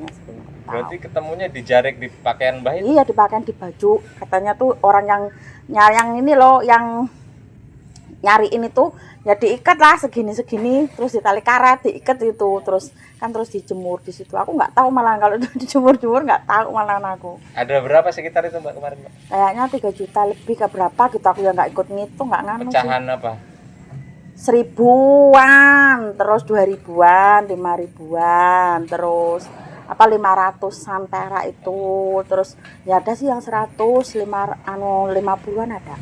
katanya sih. Berarti ketemunya di jarik di pakaian Mbah itu? Iya, di pakaian di baju. Katanya tuh orang yang ini loh, yang nyari ini tuh ya diikat lah segini terus ditali karet diikat itu terus dijemur di situ. Aku nggak tahu malah kalau itu dijemur nggak tahu malah aku. Ada berapa sekitar itu Mbak kemarin Mbak? Kayaknya 3 juta lebih ke berapa gitu, aku ya nggak ikut ngitung, nggak nganu sih. Pecahan apa? 1000-an, terus 2000-an, 5000-an, terus apa 500-an perak itu, terus ya ada sih yang 50-an ada.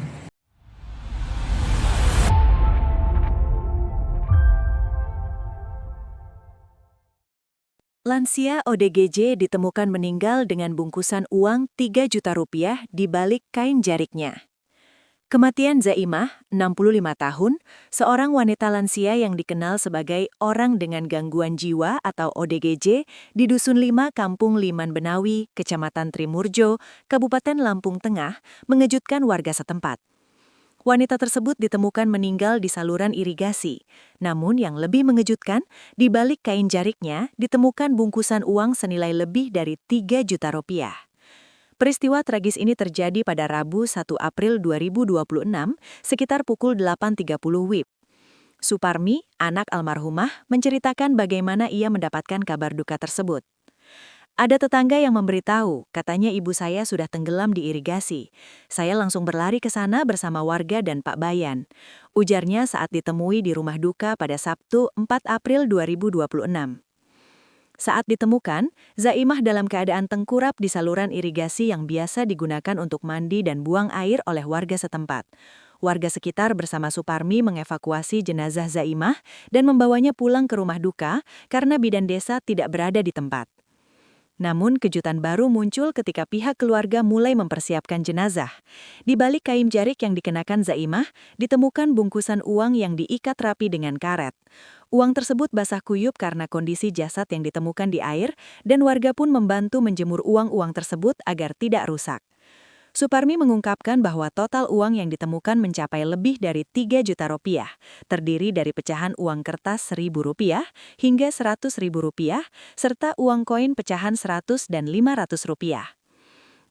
Lansia ODGJ ditemukan meninggal dengan bungkusan uang 3 juta rupiah di balik kain jariknya. Kematian Zaimah, 65 tahun, seorang wanita lansia yang dikenal sebagai orang dengan gangguan jiwa atau ODGJ di Dusun 5 Kampung Liman Benawi, Kecamatan Trimurjo, Kabupaten Lampung Tengah, mengejutkan warga setempat. Wanita tersebut ditemukan meninggal di saluran irigasi. Namun yang lebih mengejutkan, di balik kain jariknya ditemukan bungkusan uang senilai lebih dari 3 juta rupiah. Peristiwa tragis ini terjadi pada Rabu 1 April 2026 sekitar pukul 8.30 WIB. Suparmi, anak almarhumah, menceritakan bagaimana ia mendapatkan kabar duka tersebut. Ada tetangga yang memberitahu, katanya ibu saya sudah tenggelam di irigasi. Saya langsung berlari ke sana bersama warga dan Pak Bayan. Ujarnya saat ditemui di rumah duka pada Sabtu 4 April 2026. Saat ditemukan, Zaimah dalam keadaan tengkurap di saluran irigasi yang biasa digunakan untuk mandi dan buang air oleh warga setempat. Warga sekitar bersama Suparmi mengevakuasi jenazah Zaimah dan membawanya pulang ke rumah duka karena bidan desa tidak berada di tempat. Namun kejutan baru muncul ketika pihak keluarga mulai mempersiapkan jenazah. Di balik kain jarik yang dikenakan Zaimah, ditemukan bungkusan uang yang diikat rapi dengan karet. Uang tersebut basah kuyup karena kondisi jasad yang ditemukan di air dan warga pun membantu menjemur uang-uang tersebut agar tidak rusak. Suparmi mengungkapkan bahwa total uang yang ditemukan mencapai lebih dari 3 juta rupiah, terdiri dari pecahan uang kertas Rp1.000 hingga Rp100.000, serta uang koin pecahan Rp100 dan Rp500.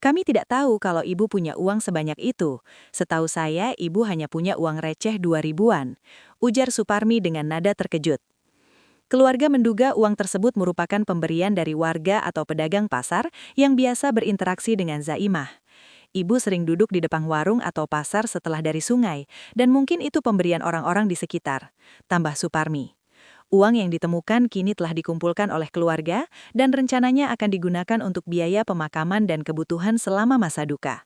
Kami tidak tahu kalau ibu punya uang sebanyak itu. Setahu saya, ibu hanya punya uang receh 2.000-an, ujar Suparmi dengan nada terkejut. Keluarga menduga uang tersebut merupakan pemberian dari warga atau pedagang pasar yang biasa berinteraksi dengan Zaimah. Ibu sering duduk di depan warung atau pasar setelah dari sungai, dan mungkin itu pemberian orang-orang di sekitar, tambah Suparmi. Uang yang ditemukan kini telah dikumpulkan oleh keluarga dan rencananya akan digunakan untuk biaya pemakaman dan kebutuhan selama masa duka.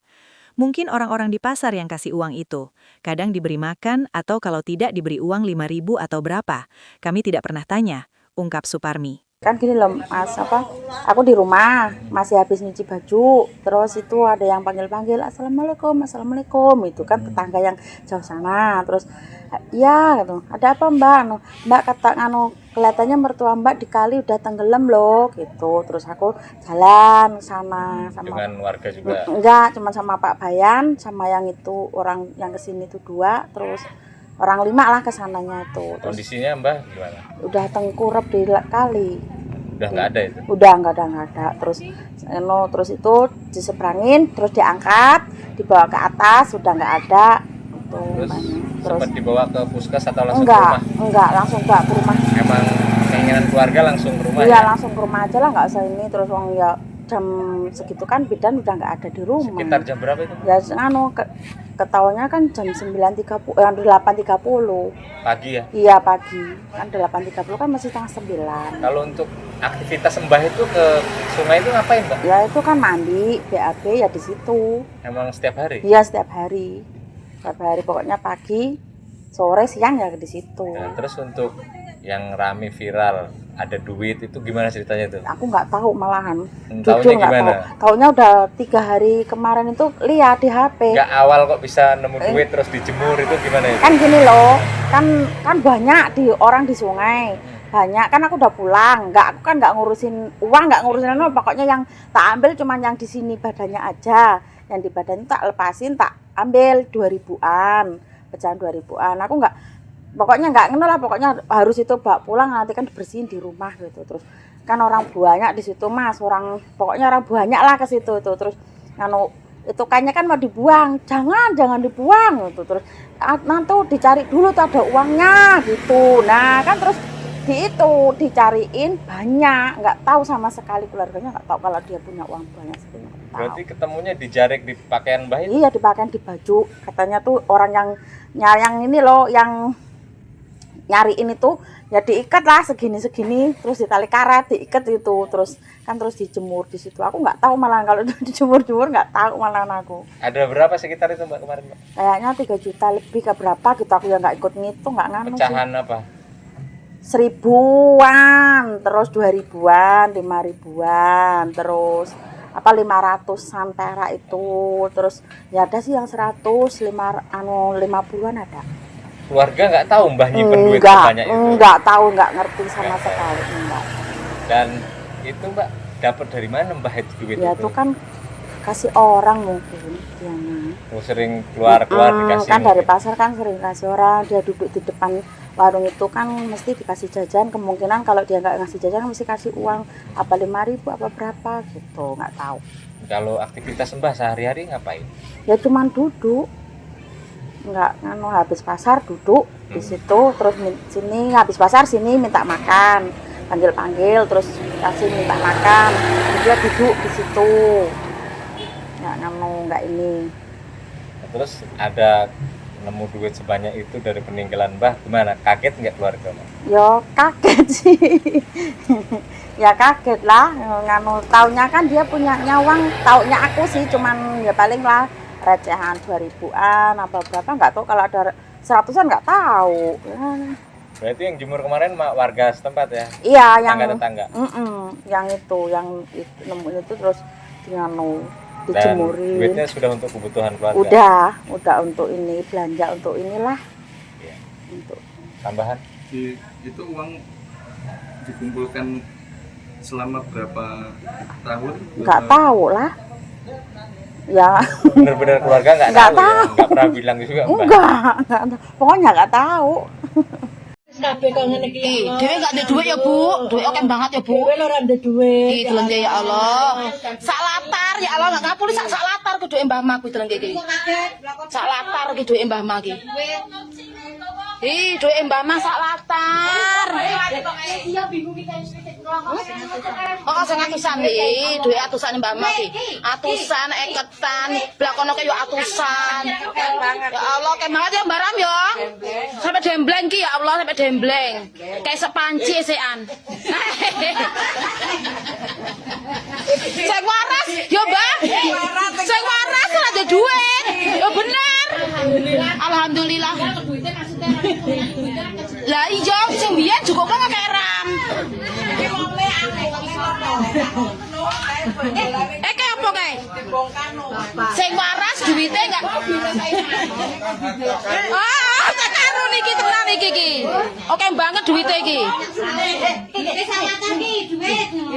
Mungkin orang-orang di pasar yang kasih uang itu. Kadang diberi makan atau kalau tidak diberi uang 5.000 atau berapa. Kami tidak pernah tanya, ungkap Suparmi. Kan gini loh Mas, aku di rumah masih habis nyuci baju, terus itu ada yang panggil-panggil assalamualaikum itu kan tetangga yang jauh sana, terus iya gitu, ada apa mbak kata kelihatannya mertua mbak di kali udah tenggelam loh gitu, terus aku jalan sana sama dengan warga juga? Enggak, cuma sama Pak Bayan sama yang itu orang yang kesini tuh 2, terus orang 5 lah kesananya itu. Terus kondisinya Mbah gimana? Udah tengkurap di kali. Udah nggak ada itu? Udah nggak ada. Terus itu diseberangin, terus diangkat, dibawa ke atas, udah nggak ada. Terus sempat dibawa ke puskes atau langsung enggak, ke rumah? Enggak, langsung ke rumah. Emang keinginan keluarga langsung ke rumah? Iya, ya? langsung ke rumah aja lah, nggak usah ini. Terus ya jam segitu kan bidan udah nggak ada di rumah. Sekitar jam berapa itu? Ya ketahuannya kan jam 9.30, 8.30 pagi ya? Iya pagi, kan 8.30 kan masih setengah 9. Kalau untuk aktivitas Mbah itu ke sungai itu ngapain Mbak? Ya itu kan mandi, BAB ya di situ. Emang setiap hari? Iya setiap hari pokoknya pagi, sore, siang ya di situ. Nah, terus untuk yang rame viral ada duit itu gimana ceritanya tuh? Aku nggak tahu malahan. Jujur nggak tahu. Taunya udah 3 hari kemarin itu lihat di HP. Nggak awal kok bisa nemu duit terus dijemur itu gimana itu? Kan gini loh, kan banyak di orang di sungai. Banyak kan aku udah pulang, aku kan nggak ngurusin uang, nggak ngurusin apa, pokoknya yang tak ambil cuman yang di sini badannya aja. Yang di badan tak lepasin, tak ambil 2.000-an, pecahan 2.000-an. Aku nggak, pokoknya nggak kenal lah, pokoknya harus itu bawa pulang nanti kan dibersihin di rumah gitu. Terus kan orang banyak di situ Mas, pokoknya orang banyak lah ke situ tuh. Terus itu kayaknya kan mau dibuang, jangan dibuang gitu. Terus nanti dicari dulu tuh ada uangnya gitu. Nah kan terus dicariin banyak, nggak tahu sama sekali, keluarganya nggak tahu kalau dia punya uang banyak sebenarnya. Berarti ketemunya di jarik di pakaian Mbah itu? Iya, di pakaian, di baju. Katanya tuh orang yang ini loh, yang nyariin itu ya diikat lah segini, terus ditali karet, diikat itu, terus dijemur di situ. Aku nggak tahu malah kalau itu dijemur nggak tahu malah aku. Ada berapa sekitar itu Mbak kemarin Mbak? Kayaknya 3 juta lebih ke berapa gitu, aku ya nggak ikut ngitung, nggak nganu sih. Pecahan apa? 1000-an, terus 2000-an, 5000-an, terus 500-an perak itu, terus ya ada sih yang 50-an ada. Keluarga nggak tahu Mbah nyimpen duit sebanyak itu? Nggak tahu, nggak ngerti sama sekali, enggak. Dan itu Mbak dapat dari mana Mbah itu duit Ya itu kan kasih orang mungkin dia. Sering keluar dikasih kan mungkin. Dari pasar kan sering kasih orang, dia duduk di depan warung itu kan mesti dikasih jajan, kemungkinan kalau dia nggak ngasih jajan mesti kasih uang apa 5.000 apa berapa gitu, nggak tahu. Kalau aktivitas Mbah sehari-hari ngapain? Ya cuman duduk, nggak habis pasar duduk di situ, terus sini habis pasar sini minta makan, panggil terus kasih minta makan, dia duduk di situ, nggak ini. Terus ada nemu duit sebanyak itu dari peninggalan Mbah, gimana? Kaget nggak keluarga Mbah? Ya kaget sih. Ya kaget lah, taunya kan dia punya nyawang, taunya aku sih cuman ya paling lah recehan 2000-an apa berapa, nggak tahu, kalau ada 100-an nggak tahu. Berarti yang jemur kemarin warga setempat ya? Iya, yang tetangga. yang nemuin itu terus Dan dijemurin. duitnya sudah untuk kebutuhan keluarga? Udah untuk ini, belanja untuk inilah. Iya. Untuk tambahan? Itu uang dikumpulkan selama berapa tahun? Nggak tahu lah. Ya. Benar-benar keluarga nggak tahu. Ya? Nggak pernah bilang juga Mbak? Enggak tahu. Pokoknya nggak tahu. Dewe gak ada duit ya Bu, duit oke banget ya Bu. Dewe ora ada duit. Delenge ya Allah. Sak latar ya Allah, gak ngapuli sak latar ke duit Mbah Mak kuwi delenge iki. Sak latar ke duit Mbah Mak iki. Duit Mbah Mak sak latar. Iya bingung iki kan. Oh, sing atusan iki, duit atusan Mbah Mak iki. Atusan eketan, blakono ke yo atusan. Ya Allah, kayak banget ya Mbak Ram ya. Sampai dembleng ki ya Allah, sampai dembleng. Kayak sepanci sean. Sing waras, yo Mbak. Sing waras ora ada duit. Yo bener. Alhamdulillah. Lah iya sing biyen juga kok kayak ram. Kayak apa kae? Sing waras duwite enggak. Tak karo niki tenan iki. Oke banget duwite iki.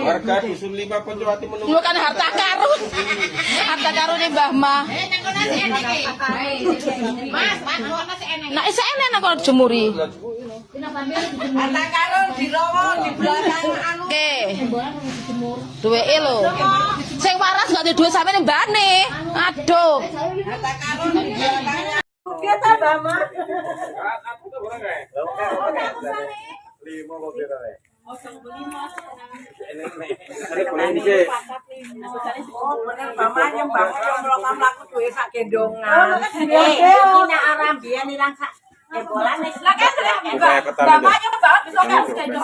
Warga dusun 5 Poncowati menunggu. Bukan harta karun. Harta karune Mbah Mah. Mas, nah isa enek nang kono jemuri. Harta karun dirowo di belakang anu. Oke. Duweke lho. Sing waras gak ada duit sampe mbane. Aduh. Harta karun di belakang. Kita Mbah Mah.